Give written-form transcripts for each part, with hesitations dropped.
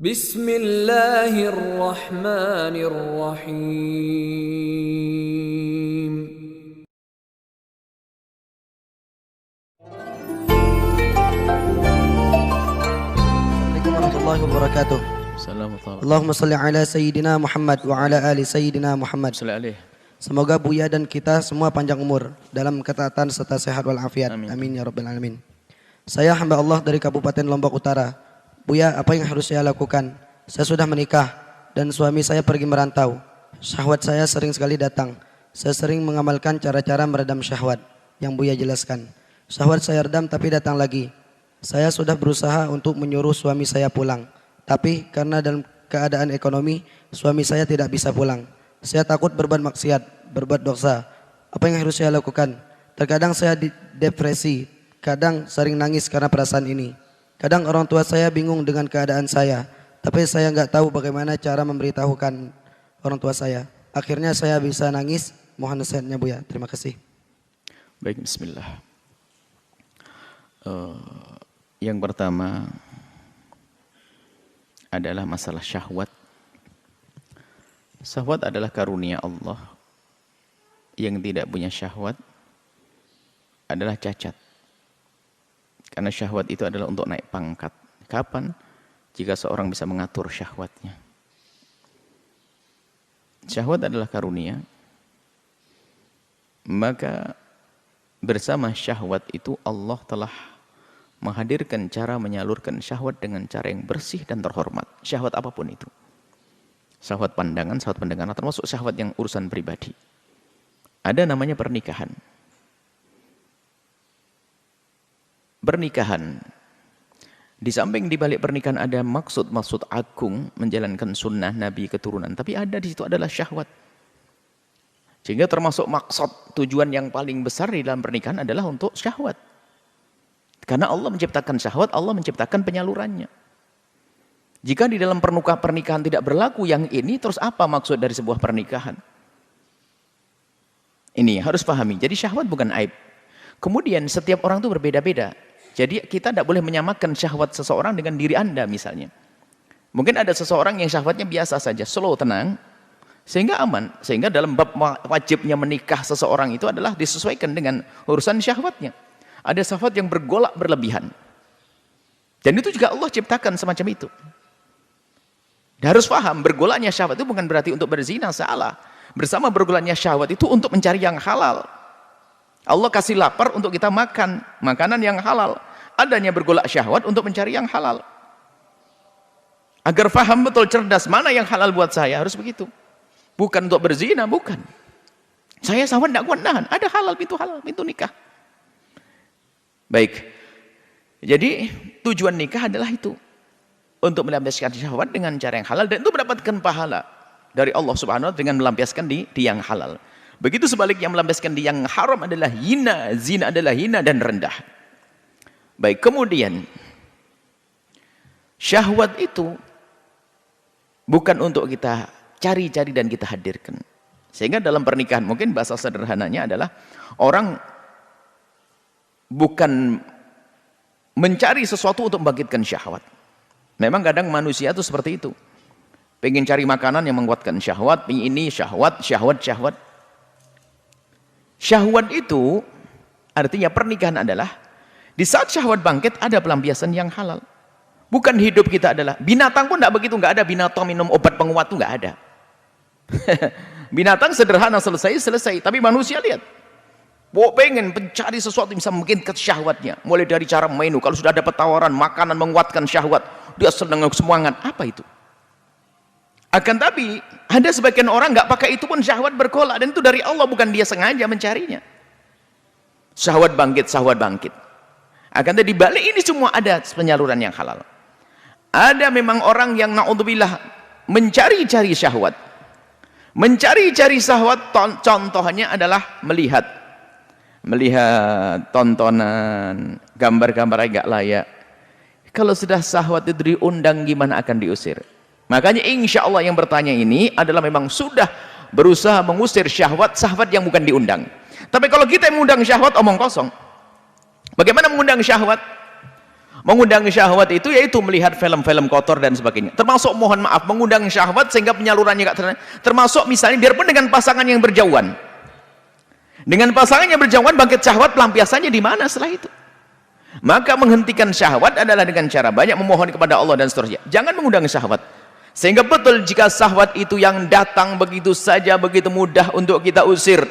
Bismillahirrahmanirrahim. Assalamualaikum warahmatullahi wabarakatuh. Allahumma salli ala Sayyidina Muhammad wa ala ali Sayyidina Muhammad. Semoga Buya dan kita semua panjang umur dalam ketaatan serta sehat walafiat. Amin ya rabbal alamin. Saya hamba Allah dari Kabupaten Lombok Utara. Buya, apa yang harus saya lakukan? Saya sudah menikah dan suami saya pergi merantau. Syahwat saya sering sekali datang. Saya sering mengamalkan cara-cara meredam syahwat yang Buya jelaskan. Syahwat saya redam tapi datang lagi. Saya sudah berusaha untuk menyuruh suami saya pulang. Tapi karena dalam keadaan ekonomi, suami saya tidak bisa pulang. Saya takut berbuat maksiat, berbuat dosa. Apa yang harus saya lakukan? Terkadang saya depresi, kadang sering nangis karena perasaan ini. Kadang orang tua saya bingung dengan keadaan saya, tapi saya nggak tahu bagaimana cara memberitahukan orang tua saya. Akhirnya saya bisa nangis. Mohon nasihatnya Buya. Terima kasih. Baik, bismillah. Yang pertama adalah masalah syahwat. Syahwat adalah karunia Allah. Yang tidak punya syahwat adalah cacat. Karena syahwat itu adalah untuk naik pangkat. Kapan? Jika seorang bisa mengatur syahwatnya. Syahwat adalah karunia. Maka bersama syahwat itu Allah telah menghadirkan cara menyalurkan syahwat dengan cara yang bersih dan terhormat. Syahwat apapun itu. Syahwat pandangan, termasuk syahwat yang urusan pribadi. Ada namanya pernikahan. Pernikahan. Di samping di balik pernikahan ada maksud-maksud agung menjalankan sunnah Nabi keturunan. Tapi ada di situ adalah syahwat. Sehingga termasuk maksud tujuan yang paling besar di dalam pernikahan adalah untuk syahwat. Karena Allah menciptakan syahwat, Allah menciptakan penyalurannya. Jika di dalam pernikahan tidak berlaku yang ini, terus apa maksud dari sebuah pernikahan? Ini harus pahami. Jadi syahwat bukan aib. Kemudian setiap orang itu berbeda-beda. Jadi kita tidak boleh menyamakan syahwat seseorang dengan diri Anda misalnya. Mungkin ada seseorang yang syahwatnya biasa saja, slow, tenang, sehingga aman. Sehingga dalam bab wajibnya menikah seseorang itu adalah disesuaikan dengan urusan syahwatnya. Ada syahwat yang bergolak berlebihan. Dan itu juga Allah ciptakan semacam itu. Dan harus paham, bergolaknya syahwat itu bukan berarti untuk berzina, salah. Bersama bergolaknya syahwat itu untuk mencari yang halal. Allah kasih lapar untuk kita makan makanan yang halal. Adanya bergolak syahwat untuk mencari yang halal. Agar faham betul cerdas mana yang halal buat saya, harus begitu. Bukan untuk berzina, bukan. Saya syahwat tidak kuat nahan. Ada halal, pintu nikah. Baik. Jadi tujuan nikah adalah itu. Untuk melampiaskan syahwat dengan cara yang halal dan itu mendapatkan pahala dari Allah Subhanahu wa taala dengan melampiaskan di yang halal. Begitu sebaliknya melampiaskan di yang haram adalah hina, zina adalah hina dan rendah. Baik, kemudian syahwat itu bukan untuk kita cari-cari dan kita hadirkan. Sehingga dalam pernikahan mungkin bahasa sederhananya adalah orang bukan mencari sesuatu untuk membangkitkan syahwat. Memang kadang manusia itu seperti itu. Pengen cari makanan yang menguatkan syahwat, ini syahwat. Syahwat itu artinya pernikahan adalah di saat syahwat bangkit ada pelampiasan yang halal. Bukan hidup kita adalah binatang pun tidak begitu, nggak ada binatang minum obat penguat itu nggak ada. Binatang sederhana selesai. Tapi manusia lihat, pengen mencari sesuatu yang bisa mungkin ke syahwatnya. Mulai dari cara menu, kalau sudah dapat tawaran makanan menguatkan syahwat, dia senang semangat. Apa itu? Akan tapi ada sebagian orang nggak pakai itu pun syahwat bergolak dan itu dari Allah, bukan dia sengaja mencarinya. Syahwat bangkit. Akan tapi di balik ini semua ada penyaluran yang halal. Ada memang orang yang naudzubillah mencari-cari syahwat. Mencari-cari syahwat contohnya adalah melihat tontonan, gambar-gambar agak layak. Kalau sudah syahwat itu diundang gimana akan diusir? Makanya insya Allah yang bertanya ini adalah memang sudah berusaha mengusir syahwat yang bukan diundang. Tapi kalau kita mengundang syahwat, omong kosong. Bagaimana mengundang syahwat? Mengundang syahwat itu yaitu melihat film-film kotor dan sebagainya. Termasuk mohon maaf mengundang syahwat sehingga penyalurannya termasuk misalnya biarpun dengan pasangan yang berjauhan. Dengan pasangan yang berjauhan bangkit syahwat, pelampiasannya di mana setelah itu? Maka menghentikan syahwat adalah dengan cara banyak memohon kepada Allah dan seterusnya. Jangan mengundang syahwat. Sehingga betul jika syahwat itu yang datang begitu saja, begitu mudah untuk kita usir.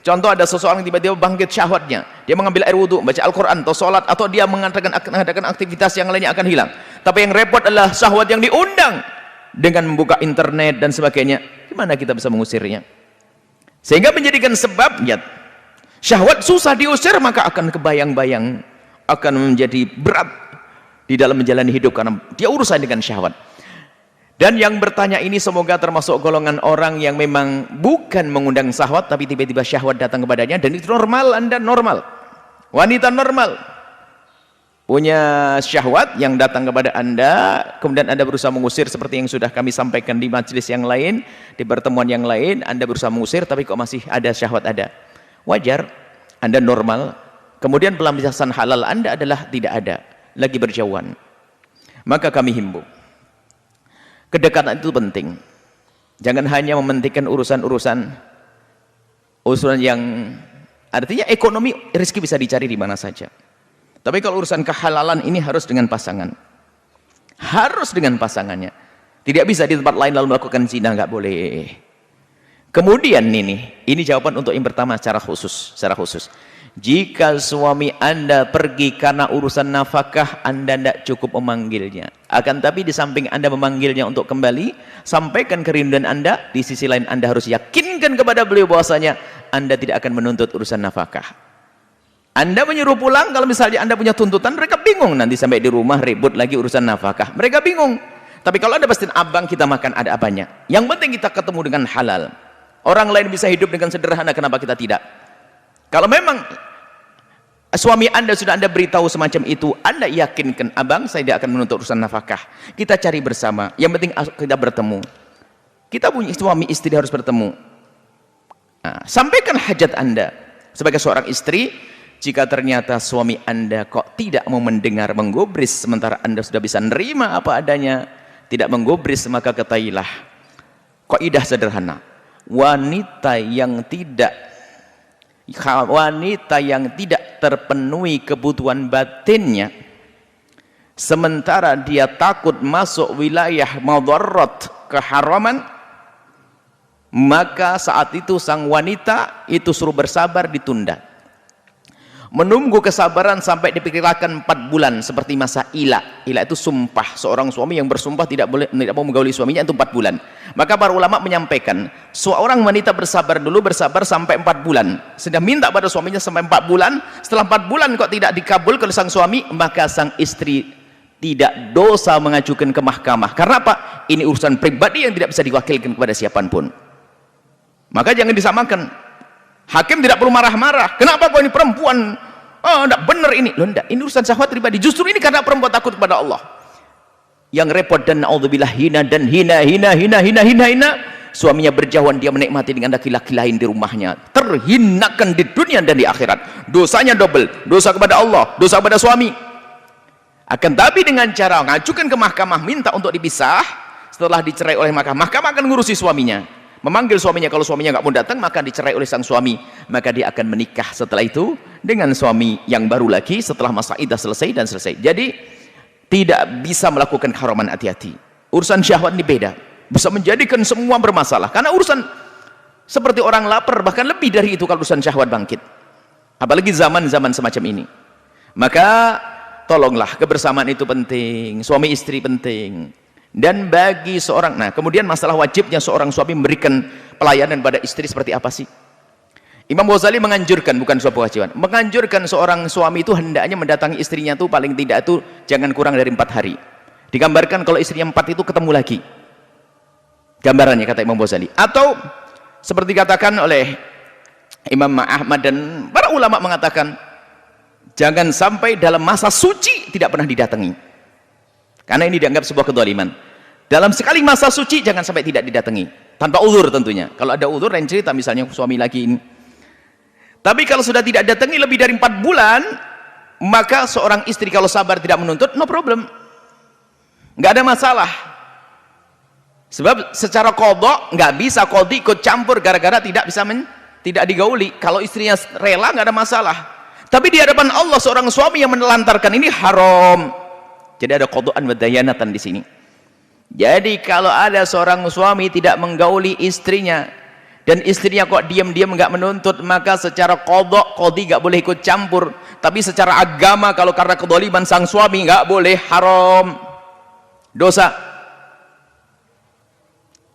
Contoh ada seseorang tiba-tiba bangkit syahwatnya, dia mengambil air wudhu, baca Al-Quran atau sholat, atau dia mengadakan aktivitas yang lainnya akan hilang. Tapi yang repot adalah syahwat yang diundang dengan membuka internet dan sebagainya. Gimana kita bisa mengusirnya? Sehingga menjadikan sebab ya, syahwat susah diusir, maka akan kebayang-bayang, akan menjadi berat di dalam menjalani hidup karena dia urusan dengan syahwat. Dan yang bertanya ini semoga termasuk golongan orang yang memang bukan mengundang syahwat, tapi tiba-tiba syahwat datang kepadanya, dan itu normal. Anda normal, wanita normal punya syahwat yang datang kepada Anda, kemudian Anda berusaha mengusir seperti yang sudah kami sampaikan di majelis yang lain, di pertemuan yang lain. Anda berusaha mengusir tapi kok masih ada syahwat, ada, wajar, Anda normal. Kemudian pelampiasan halal Anda adalah tidak ada, lagi berjauhan. Maka kami himbau, kedekatan itu penting. Jangan hanya mementingkan urusan-urusan yang artinya ekonomi, rezeki bisa dicari di mana saja. Tapi kalau urusan kehalalan ini harus dengan pasangan. Harus dengan pasangannya. Tidak bisa di tempat lain lalu melakukan zina, nggak boleh. Kemudian ini jawaban untuk yang pertama secara khusus. Jika suami Anda pergi karena urusan nafkah, Anda tidak cukup memanggilnya. Akan tapi di samping Anda memanggilnya untuk kembali, sampaikan kerinduan Anda, di sisi lain Anda harus yakinkan kepada beliau bahwasanya Anda tidak akan menuntut urusan nafkah. Anda menyuruh pulang, kalau misalnya Anda punya tuntutan, mereka bingung, nanti sampai di rumah ribut lagi urusan nafkah. Mereka bingung. Tapi kalau Anda pastiin, abang kita makan ada apanya. Yang penting kita ketemu dengan halal. Orang lain bisa hidup dengan sederhana, kenapa kita tidak? Kalau memang suami Anda sudah Anda beritahu semacam itu, Anda yakinkan, abang saya tidak akan menuntut urusan nafkah. Kita cari bersama. Yang penting kita bertemu. Kita punya suami istri harus bertemu. Nah, sampaikan hajat Anda sebagai seorang istri. Jika ternyata suami Anda kok tidak mau mendengar, menggubris, sementara Anda sudah bisa nerima apa adanya, tidak menggubris, maka ketahuilah kaidah sederhana. Wanita yang tidak terpenuhi kebutuhan batinnya, sementara dia takut masuk wilayah madharat, keharaman, maka saat itu sang wanita itu suruh bersabar, ditunda, menunggu kesabaran sampai diperkirakan 4 bulan, seperti masa ila. Ila itu sumpah, seorang suami yang bersumpah tidak mau menggauli suaminya itu 4 bulan. Maka para ulama menyampaikan, seorang wanita bersabar sampai 4 bulan, sedang minta pada suaminya sampai 4 bulan. Setelah 4 bulan kok tidak dikabulkan oleh sang suami, maka sang istri tidak dosa mengajukan ke mahkamah. Karena apa? Ini urusan pribadi yang tidak bisa diwakilkan kepada siapapun. Maka jangan disamakan. Hakim tidak perlu marah-marah. Kenapa kok ini perempuan? Oh, tidak benar ini. Loh, enggak. Ini urusan syahwat pribadi. Justru ini karena perempuan takut kepada Allah. Yang repot dan naudzubillah hina. Suaminya berjauhan, dia menikmati dengan laki-laki lain di rumahnya. Terhinakan di dunia dan di akhirat. Dosanya double. Dosa kepada Allah, dosa kepada suami. Akan tapi dengan cara mengajukan ke mahkamah, minta untuk dipisah. Setelah dicerai oleh mahkamah akan ngurusi suaminya. Memanggil suaminya, kalau suaminya nggak mau datang maka dicerai oleh sang suami, maka dia akan menikah setelah itu dengan suami yang baru lagi setelah masa iddah selesai. Jadi tidak bisa melakukan keharaman. Hati-hati, urusan syahwat ini beda, bisa menjadikan semua bermasalah. Karena urusan seperti orang lapar, bahkan lebih dari itu kalau urusan syahwat bangkit, apalagi zaman-zaman semacam ini. Maka tolonglah, kebersamaan itu penting, suami istri penting. Dan bagi seorang, nah kemudian masalah wajibnya seorang suami memberikan pelayanan pada istri seperti apa sih? Imam Ghazali menganjurkan, bukan suatu kewajiban, menganjurkan seorang suami itu hendaknya mendatangi istrinya itu paling tidak itu jangan kurang dari 4 hari. Digambarkan kalau istrinya 4 itu ketemu lagi, gambarannya kata Imam Ghazali. Atau seperti dikatakan oleh Imam Ahmad dan para ulama mengatakan, jangan sampai dalam masa suci tidak pernah didatangi. Karena ini dianggap sebuah kezaliman. Dalam sekali masa suci jangan sampai tidak didatangi, tanpa uzur tentunya. Kalau ada uzur lain cerita, misalnya suami lagi ini. Tapi kalau sudah tidak datangi lebih dari 4 bulan, maka seorang istri kalau sabar tidak menuntut, no problem, nggak ada masalah. Sebab secara qadha nggak bisa qadhi ikut campur gara-gara tidak bisa tidak digauli. Kalau istrinya rela nggak ada masalah. Tapi di hadapan Allah seorang suami yang menelantarkan ini haram. Jadi ada qadhaan wa dayanatan di sini. Jadi kalau ada seorang suami tidak menggauli istrinya dan istrinya kok diam-diam nggak menuntut, maka secara qadhi nggak boleh ikut campur. Tapi secara agama kalau karena kedzaliman sang suami nggak boleh, haram, dosa.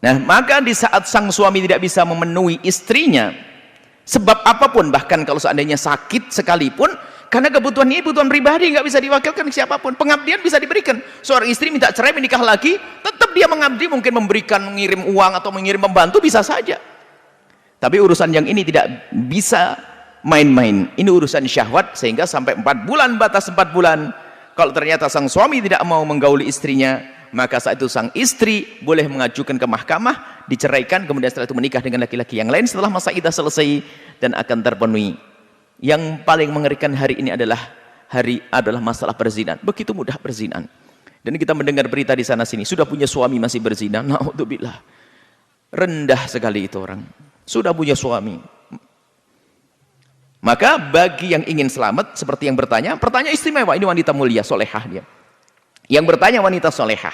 Nah, maka di saat sang suami tidak bisa memenuhi istrinya, sebab apapun, bahkan kalau seandainya sakit sekalipun, karena kebutuhan ini kebutuhan pribadi, nggak bisa diwakilkan ke siapapun. Pengabdian bisa diberikan. Seorang istri minta cerai, menikah lagi, tetap dia mengabdi, mungkin memberikan, mengirim uang atau mengirim pembantu, bisa saja. Tapi urusan yang ini tidak bisa main-main. Ini urusan syahwat, sehingga sampai 4 bulan, batas 4 bulan. Kalau ternyata sang suami tidak mau menggauli istrinya, maka saat itu sang istri boleh mengajukan ke mahkamah, diceraikan, kemudian setelah itu menikah dengan laki-laki yang lain setelah masa iddah selesai dan akan terpenuhi. Yang paling mengerikan hari ini adalah masalah perzinahan. Begitu mudah perzinahan. Dan kita mendengar berita di sana sini, sudah punya suami masih berzina. Naudzubillah. Rendah sekali itu orang. Sudah punya suami. Maka bagi yang ingin selamat, seperti yang bertanya, pertanyaan istimewa, ini wanita mulia, solehah dia. Yang bertanya wanita solehah,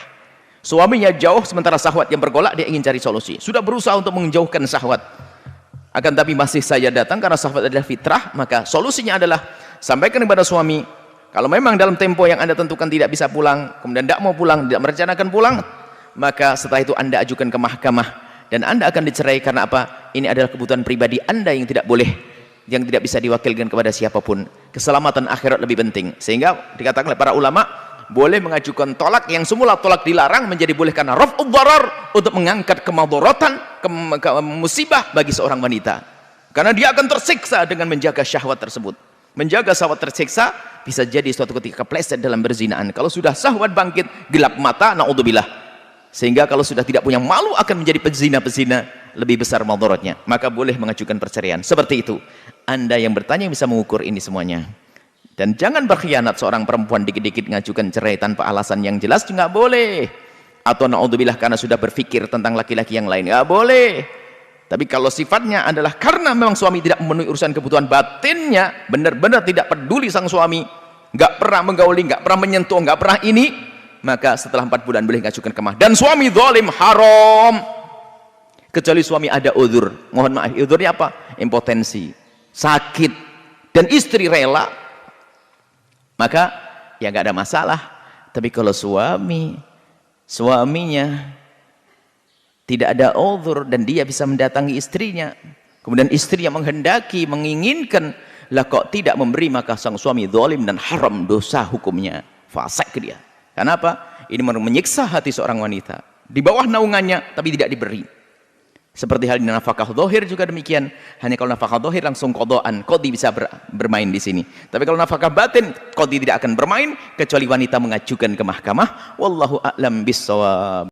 suaminya jauh sementara syahwat yang bergolak, dia ingin cari solusi, sudah berusaha untuk menjauhkan syahwat, akan tapi masih saja datang karena syahwat adalah fitrah. Maka solusinya adalah sampaikan kepada suami, kalau memang dalam tempo yang Anda tentukan tidak bisa pulang, kemudian tidak mau pulang, tidak merencanakan pulang, maka setelah itu Anda ajukan ke mahkamah dan Anda akan dicerai. Karena apa? Ini adalah kebutuhan pribadi Anda yang tidak boleh, yang tidak bisa diwakilkan kepada siapapun. Keselamatan akhirat lebih penting, sehingga dikatakan oleh para ulama, boleh mengajukan tolak yang semula tolak dilarang menjadi boleh karena raf'ud dharar, untuk mengangkat kemadharatan, musibah bagi seorang wanita, karena dia akan tersiksa dengan menjaga syahwat tersebut. Menjaga syahwat tersiksa bisa jadi suatu ketika kepleset dalam berzinahan. Kalau sudah syahwat bangkit, gelap mata, naudzubillah, sehingga kalau sudah tidak punya malu akan menjadi pezina-pezina, lebih besar madharatnya. Maka boleh mengajukan perceraian seperti itu. Anda yang bertanya bisa mengukur ini semuanya. Dan jangan berkhianat, seorang perempuan dikit-dikit ngajukan cerai tanpa alasan yang jelas, nggak boleh. Atau naudzubillah karena sudah berpikir tentang laki-laki yang lain, nggak boleh. Tapi kalau sifatnya adalah karena memang suami tidak memenuhi urusan kebutuhan batinnya, benar-benar tidak peduli sang suami, nggak pernah menggauli, nggak pernah menyentuh, nggak pernah ini, maka setelah 4 bulan boleh ngajukan ke mahkamah. Dan suami zalim, haram. Kecuali suami ada uzur, mohon maaf, uzurnya apa? Impotensi, sakit, dan istri rela, maka ya nggak ada masalah. Tapi kalau suaminya tidak ada uzur dan dia bisa mendatangi istrinya, kemudian istri yang menghendaki, menginginkan, lah kok tidak memberi, maka sang suami zalim dan haram, dosa hukumnya, fasik dia. Kenapa? Ini menyiksa hati seorang wanita di bawah naungannya tapi tidak diberi. Seperti hal nafkah zahir juga demikian. Hanya kalau nafkah zahir langsung qadhaan, qadhi bisa bermain di sini. Tapi kalau nafkah batin, qadhi tidak akan bermain kecuali wanita mengajukan ke mahkamah. Wallahu a'lam bissawab.